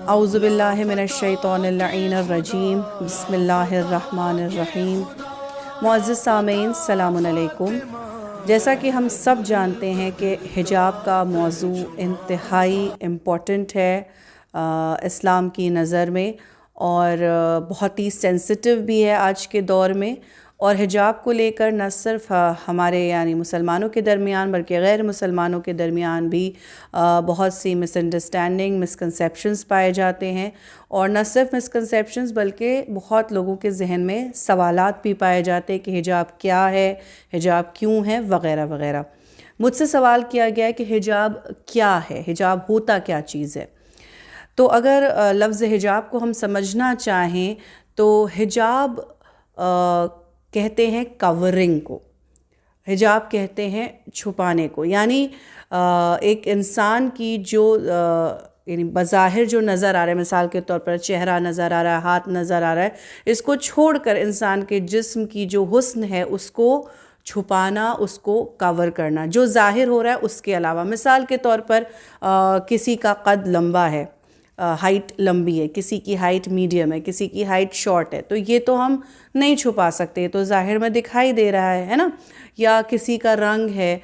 اعوذ باللہ من الشیطان اللعین الرجیم، بسم اللہ الرحمن الرحیم۔ معزز سامعین، السلام علیکم۔ جیسا کہ ہم سب جانتے ہیں کہ حجاب کا موضوع انتہائی امپورٹنٹ ہے اسلام کی نظر میں، اور بہت ہی سینسٹیو بھی ہے آج کے دور میں۔ اور حجاب کو لے کر نہ صرف ہمارے یعنی مسلمانوں کے درمیان بلکہ غیر مسلمانوں کے درمیان بھی بہت سی مس انڈرسٹینڈنگ، مسکنسیپشنز پائے جاتے ہیں، اور نہ صرف مسکنسیپشنز بلکہ بہت لوگوں کے ذہن میں سوالات بھی پائے جاتے ہیں کہ حجاب کیا ہے، حجاب کیوں ہے، وغیرہ وغیرہ۔ مجھ سے سوال کیا گیا کہ حجاب کیا ہے، حجاب ہوتا کیا چیز ہے؟ تو اگر لفظ حجاب کو ہم سمجھنا چاہیں تو حجاب کہتے ہیں کورنگ کو، حجاب کہتے ہیں چھپانے کو، یعنی ایک انسان کی جو یعنی بظاہر جو نظر آ رہا ہے، مثال کے طور پر چہرہ نظر آ رہا ہے، ہاتھ نظر آ رہا ہے، اس کو چھوڑ کر انسان کے جسم کی جو حسن ہے اس کو چھپانا، اس کو کور کرنا، جو ظاہر ہو رہا ہے اس کے علاوہ۔ مثال کے طور پر کسی کا قد لمبا ہے، ہائٹ لمبی ہے، کسی کی ہائٹ میڈیم ہے، کسی کی ہائٹ شارٹ ہے، تو یہ تو ہم نہیں چھپا سکتے، یہ تو ظاہر میں دکھائی دے رہا ہے نا۔ یا کسی کا رنگ ہے،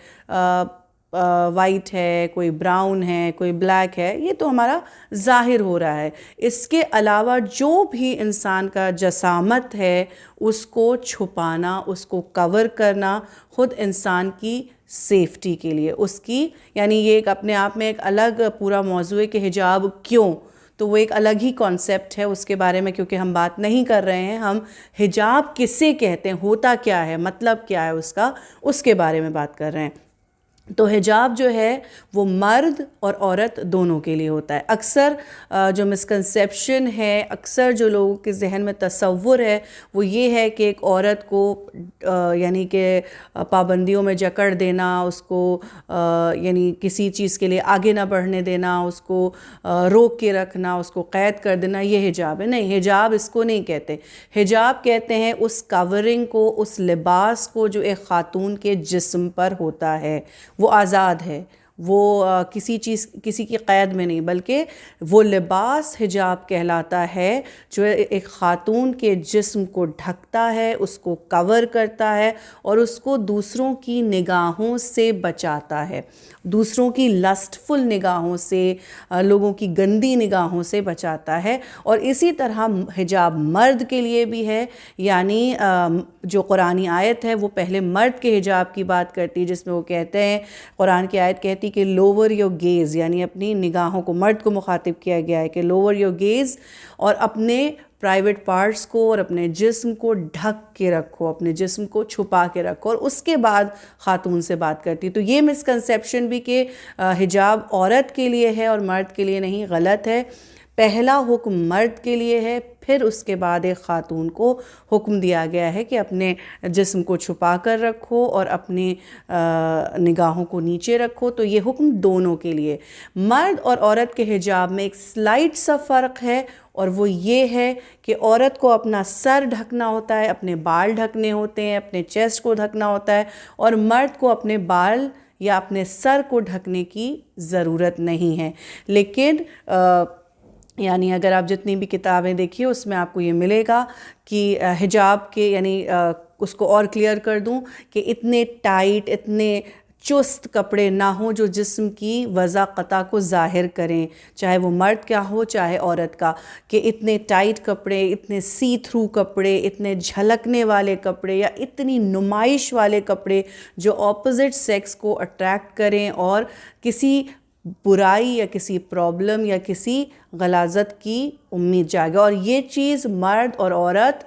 وائٹ ہے، کوئی براؤن ہے، کوئی بلیک ہے، یہ تو ہمارا ظاہر ہو رہا ہے۔ اس کے علاوہ جو بھی انسان کا جسامت ہے اس کو چھپانا، اس کو کور کرنا خود انسان کی سیفٹی کے لیے، اس کی یعنی یہ ایک اپنے آپ میں ایک الگ پورا موضوع ہے کہ حجاب کیوں، تو وہ ایک الگ ہی کانسیپٹ ہے، اس کے بارے میں کیونکہ ہم بات نہیں کر رہے ہیں۔ ہم حجاب کسے کہتے ہیں، ہوتا کیا ہے، مطلب کیا ہے اس کا، اس کے بارے میں بات کر رہے ہیں۔ تو حجاب جو ہے وہ مرد اور عورت دونوں کے لیے ہوتا ہے۔ اکثر جو مسکنسیپشن ہے، اکثر جو لوگوں کے ذہن میں تصور ہے وہ یہ ہے کہ ایک عورت کو یعنی کہ پابندیوں میں جکڑ دینا، اس کو یعنی کسی چیز کے لیے آگے نہ بڑھنے دینا، اس کو روک کے رکھنا، اس کو قید کر دینا، یہ حجاب ہے۔ نہیں، حجاب اس کو نہیں کہتے۔ حجاب کہتے ہیں اس کورنگ کو، اس لباس کو جو ایک خاتون کے جسم پر ہوتا ہے، وہ آزاد ہے، وہ کسی کی قید میں نہیں، بلکہ وہ لباس حجاب کہلاتا ہے جو ایک خاتون کے جسم کو ڈھکتا ہے، اس کو کور کرتا ہے، اور اس کو دوسروں کی نگاہوں سے بچاتا ہے، دوسروں کی لسٹفل نگاہوں سے، لوگوں کی گندی نگاہوں سے بچاتا ہے۔ اور اسی طرح حجاب مرد کے لیے بھی ہے، یعنی جو قرآنی آیت ہے وہ پہلے مرد کے حجاب کی بات کرتی ہے، جس میں وہ کہتے ہیں، قرآن کی آیت کہتی کہ لوور یور گیز، یعنی اپنی نگاہوں کو، مرد کو مخاطب کیا گیا ہے کہ لوور یور گیز، اور اپنے پرائیویٹ پارٹس کو اور اپنے جسم کو ڈھک کے رکھو، اپنے جسم کو چھپا کے رکھو، اور اس کے بعد خاتون سے بات کرتی۔ تو یہ مسکنسیپشن بھی کہ حجاب عورت کے لیے ہے اور مرد کے لیے نہیں، غلط ہے۔ پہلا حکم مرد کے لیے ہے، پھر اس کے بعد ایک خاتون کو حکم دیا گیا ہے کہ اپنے جسم کو چھپا کر رکھو اور اپنی نگاہوں کو نیچے رکھو۔ تو یہ حکم دونوں کے لیے۔ مرد اور عورت کے حجاب میں ایک سلائٹ سا فرق ہے، اور وہ یہ ہے کہ عورت کو اپنا سر ڈھکنا ہوتا ہے، اپنے بال ڈھکنے ہوتے ہیں، اپنے چیسٹ کو ڈھکنا ہوتا ہے، اور مرد کو اپنے بال یا اپنے سر کو ڈھکنے کی ضرورت نہیں ہے۔ لیکن یعنی اگر آپ جتنی بھی کتابیں دیکھیے اس میں آپ کو یہ ملے گا کہ حجاب کے یعنی اس کو اور کلیئر کر دوں کہ اتنے ٹائٹ، اتنے چست کپڑے نہ ہوں جو جسم کی وضاقتہ کو ظاہر کریں، چاہے وہ مرد کا ہو چاہے عورت کا، کہ اتنے ٹائٹ کپڑے، اتنے سی تھرو کپڑے، اتنے جھلکنے والے کپڑے یا اتنی نمائش والے کپڑے جو اپوزٹ سیکس کو اٹریکٹ کریں اور کسی برائی یا کسی پرابلم یا کسی غلاظت کی امید جاگے۔ اور یہ چیز مرد اور عورت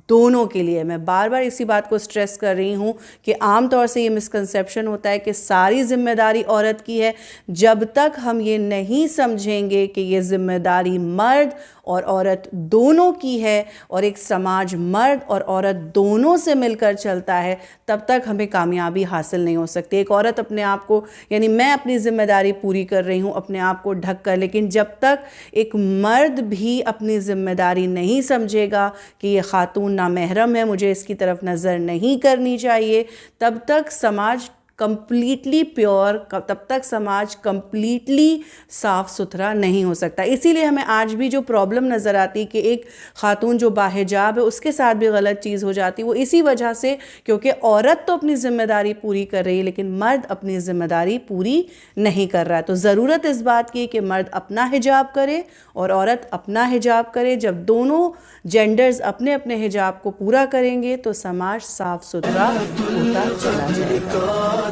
دونوں کے لیے، میں بار بار اسی بات کو سٹریس کر رہی ہوں کہ عام طور سے یہ مسکنسیپشن ہوتا ہے کہ ساری ذمہ داری عورت کی ہے۔ جب تک ہم یہ نہیں سمجھیں گے کہ یہ ذمہ داری مرد اور عورت دونوں کی ہے، اور ایک سماج مرد اور عورت دونوں سے مل کر چلتا ہے، تب تک ہمیں کامیابی حاصل نہیں ہو سکتی۔ ایک عورت اپنے آپ کو یعنی میں اپنی ذمہ داری پوری کر رہی ہوں اپنے آپ کو ڈھک کر، لیکن جب تک ایک مرد بھی اپنی ذمہ داری نہیں سمجھے گا کہ یہ خاتون نامحرم ہے، مجھے اس کی طرف نظر نہیں کرنی چاہیے، تب تک سماج کمپلیٹلی پیور، تب تک سماج کمپلیٹلی صاف ستھرا نہیں ہو سکتا. اسی لیے ہمیں آج بھی جو پرابلم نظر آتی کہ ایک خاتون جو باحجاب ہے اس کے ساتھ بھی غلط چیز ہو جاتی، وہ اسی وجہ سے کیونکہ عورت تو اپنی ذمہ داری پوری کر رہی ہے لیکن مرد اپنی ذمہ داری پوری نہیں کر رہا ہے. تو ضرورت اس بات کی کہ مرد اپنا حجاب کرے اور عورت اپنا حجاب کرے. جب دونوں جینڈرز اپنے اپنے حجاب کو پورا کریں گے تو سماج صاف ستھرا ہوتا چلا جائے گا.